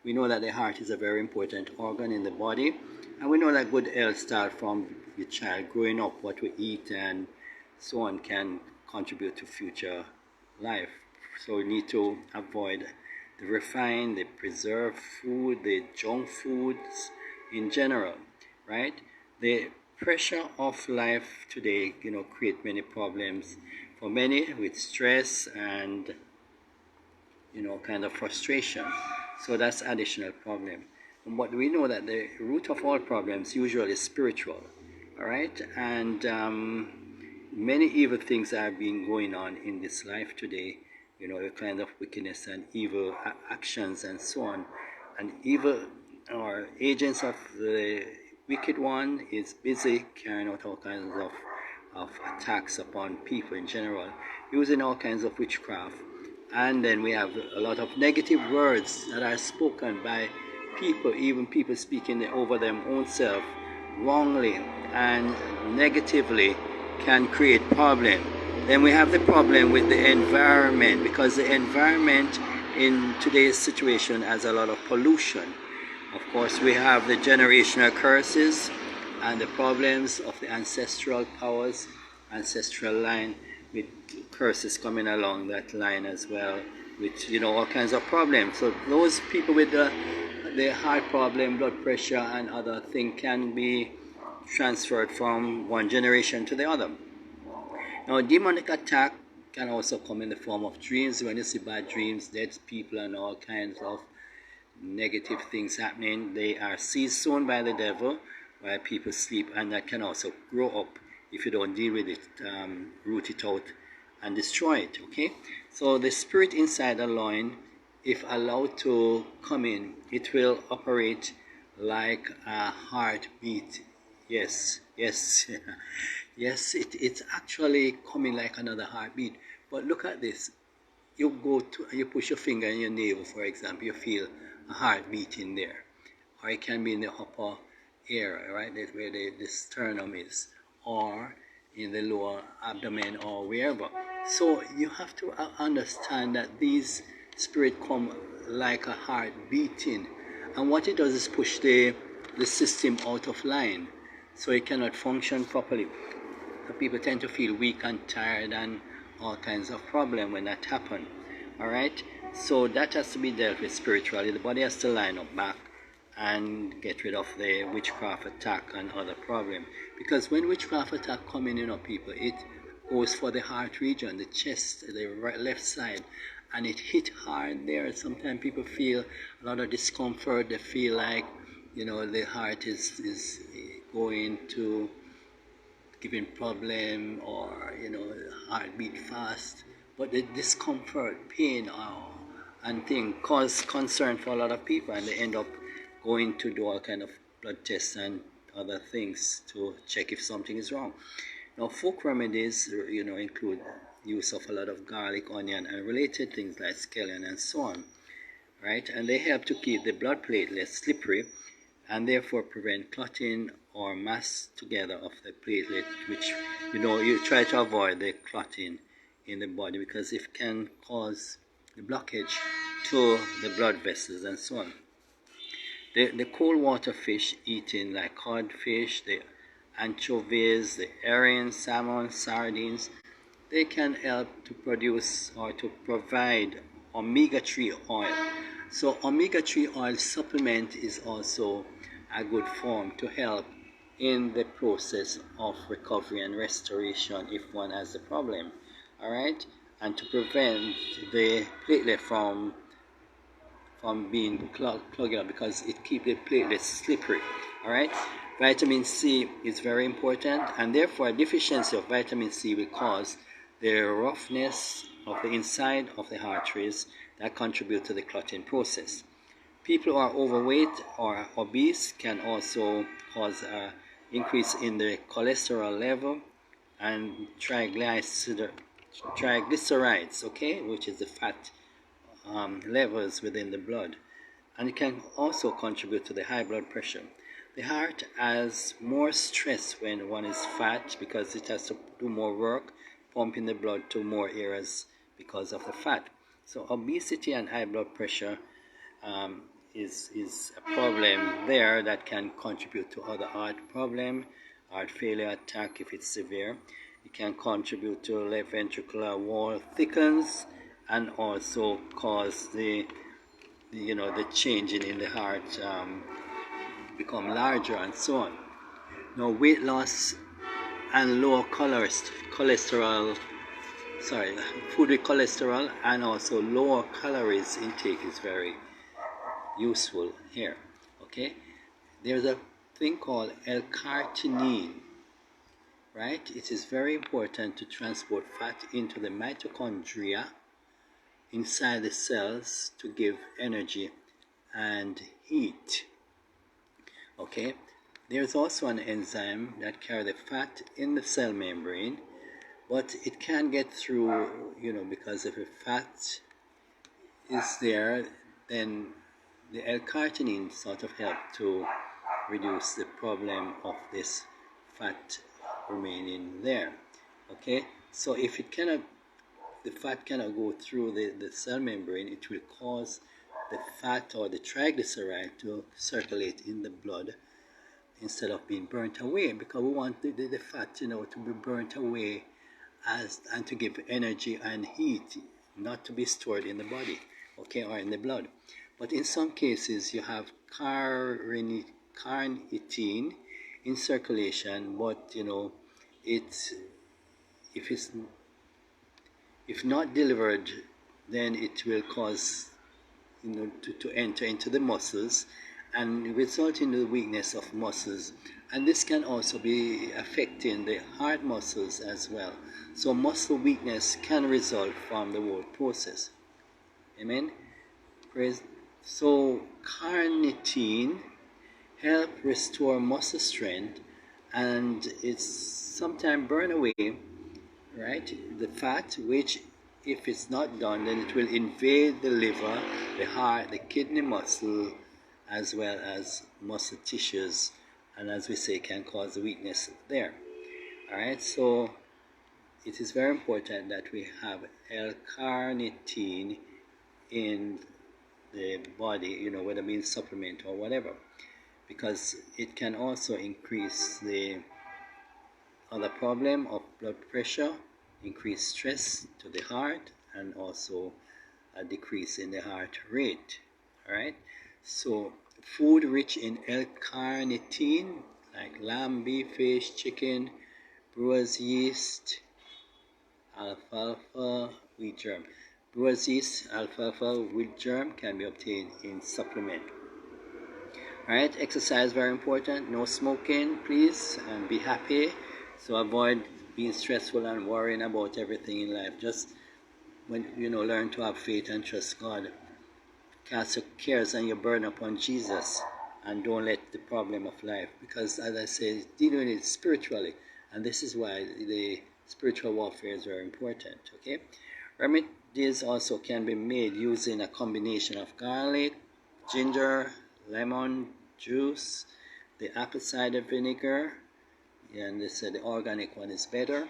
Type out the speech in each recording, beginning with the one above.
We know that the heart is a very important organ in the body, and we know that good health starts from the child growing up. What we eat and so on can contribute to future life. So we need to avoid the refined, the preserved food, the junk foods in general, right? The pressure of life today, create many problems for many with stress and, kind of frustration. So that's additional problem. But we know that the root of all problems usually is spiritual, all right? And many evil things are being going on in this life today, the kind of wickedness and evil actions and so on. And evil or agents of the wicked one is busy carrying out all kinds of attacks upon people in general, using all kinds of witchcraft. And then we have a lot of negative words that are spoken by people, even people speaking over their own self wrongly and negatively can create problem. Then we have the problem with the environment, because the environment in today's situation has a lot of pollution. Of course, we have the generational curses and the problems of the ancestral powers, ancestral line, with curses coming along that line as well, with all kinds of problems. So those people with the heart problem, blood pressure and other things can be transferred from one generation to the other. Now, demonic attack can also come in the form of dreams. When you see bad dreams, dead people and all kinds of negative things happening, they are seized soon by the devil while people sleep, and that can also grow up if you don't deal with it, root it out and destroy it, okay? So the spirit inside the loin, if allowed to come in, it will operate like a heartbeat. Yes, yes, yes, it's actually coming like another heartbeat. But look at this. You push your finger in your navel, for example, you feel a heartbeat in there. Or it can be in the upper area, right, that's where the sternum is, or in the lower abdomen or wherever. So you have to understand that these spirits come like a heart beating, and what it does is push the system out of line, so it cannot function properly. So people tend to feel weak and tired and all kinds of problems when that happens. All right, so that has to be dealt with spiritually. The body has to line up back and get rid of the witchcraft attack and other problem. Because when witchcraft attack come in, people, it goes for the heart region, the chest, the left side, and it hit hard there. Sometimes people feel a lot of discomfort. They feel like, the heart is going to giving problem, or, heartbeat fast. But the discomfort, pain, and thing cause concern for a lot of people, and they end up going to do all kind of blood tests and other things to check if something is wrong. Now, folk remedies, include use of a lot of garlic, onion, and related things like scallion and so on, right? And they help to keep the blood platelets slippery and therefore prevent clotting or mass together of the platelet, which, you try to avoid the clotting in the body, because it can cause the blockage to the blood vessels and so on. The cold water fish eaten, like codfish, the anchovies, the herring, salmon, sardines, they can help to produce or to provide omega-3 oil. So omega-3 oil supplement is also a good form to help in the process of recovery and restoration if one has a problem, all right? And to prevent the platelet from being clogged up, because it keeps the platelets slippery, all right? Vitamin C is very important, and therefore a deficiency of vitamin C will cause the roughness of the inside of the arteries that contribute to the clotting process. People who are overweight or obese can also cause an increase in the cholesterol level and triglycerides, okay, which is the fat levels within the blood, and it can also contribute to the high blood pressure. The heart has more stress when one is fat, because it has to do more work pumping the blood to more areas because of the fat. So obesity and high blood pressure is a problem there that can contribute to other heart problem, heart failure attack if it's severe. It can contribute to left ventricular wall thickens and also cause the changing in the heart become larger and so on. Now weight loss and lower cholesterol, food with cholesterol and also lower calories intake is very useful here. Okay, there's a thing called L-carnitine, right? It is very important to transport fat into the mitochondria inside the cells to give energy and heat. Okay, there's also an enzyme that carries the fat in the cell membrane, but it can't get through, because if the fat is there, then the L-carnitine sort of help to reduce the problem of this fat remaining there. Okay, so if the fat cannot go through the cell membrane, it will cause the fat or the triglyceride to circulate in the blood instead of being burnt away, because we want the fat to be burnt away and to give energy and heat, not to be stored in the body, okay, or in the blood. But in some cases you have carnitine in circulation, but if not delivered, then it will cause to enter into the muscles and result in the weakness of muscles, and this can also be affecting the heart muscles as well. So muscle weakness can result from the whole process. Amen. Praise. So carnitine help restore muscle strength, and it's sometimes burn away, right, the fat, which if it's not done, then it will invade the liver, the heart, the kidney muscle, as well as muscle tissues, and as we say, can cause weakness there. All right, so it is very important that we have L-carnitine in the body, whether it means supplement or whatever, because it can also increase the other problem of blood pressure, increase stress to the heart, and also a decrease in the heart rate. All right, so food rich in L-carnitine like lamb, beef, fish, chicken, brewer's yeast, alfalfa, wheat germ. Brewer's yeast, alfalfa, wheat germ can be obtained in supplement. Alright, exercise very important. No smoking, please, and be happy. So avoid being stressful and worrying about everything in life. Just learn to have faith and trust God. Cast your cares and your burden upon Jesus, and don't let the problem of life, because as I said, dealing with it spiritually, and this is why the spiritual warfare is very important. Okay, remedies also can be made using a combination of garlic, ginger, lemon juice, the apple cider vinegar, and they said the organic one is better,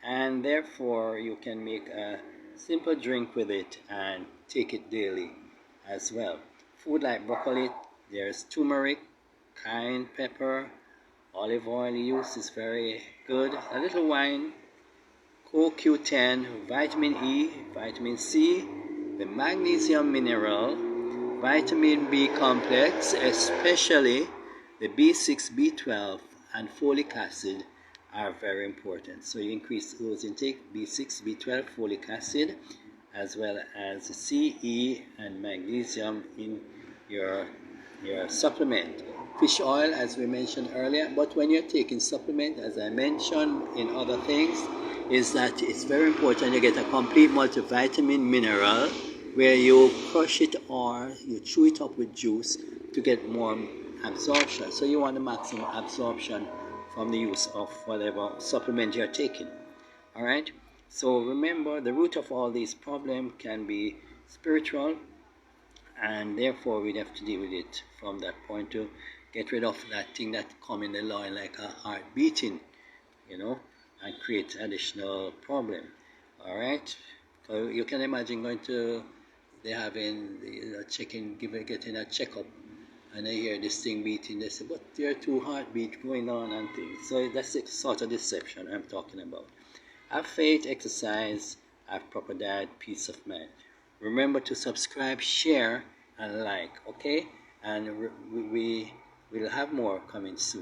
and therefore you can make a simple drink with it and take it daily as well. Food like broccoli, there's turmeric, cayenne pepper, olive oil use is very good, a little wine, CoQ10, vitamin E, vitamin C, the magnesium mineral, vitamin B complex, especially the B6, B12, and folic acid are very important. So you increase those intake, B6, B12, folic acid, as well as C, E, and magnesium in your supplement. Fish oil, as we mentioned earlier, but when you're taking supplement, as I mentioned in other things, is that it's very important you get a complete multivitamin mineral where you crush it or you chew it up with juice to get more absorption. So you want the maximum absorption from the use of whatever supplement you're taking. All right, so remember, the root of all these problems can be spiritual, and therefore we'd have to deal with it from that point to get rid of that thing that come in the line like a heart beating, and create additional problem. All right, so you can imagine going to they having checking, getting a checkup, and they hear this thing beating. They say, but there are two heartbeats going on and things. So that's the sort of deception I'm talking about. Have faith, exercise, have proper diet, peace of mind. Remember to subscribe, share, and like. Okay, and we will have more coming soon.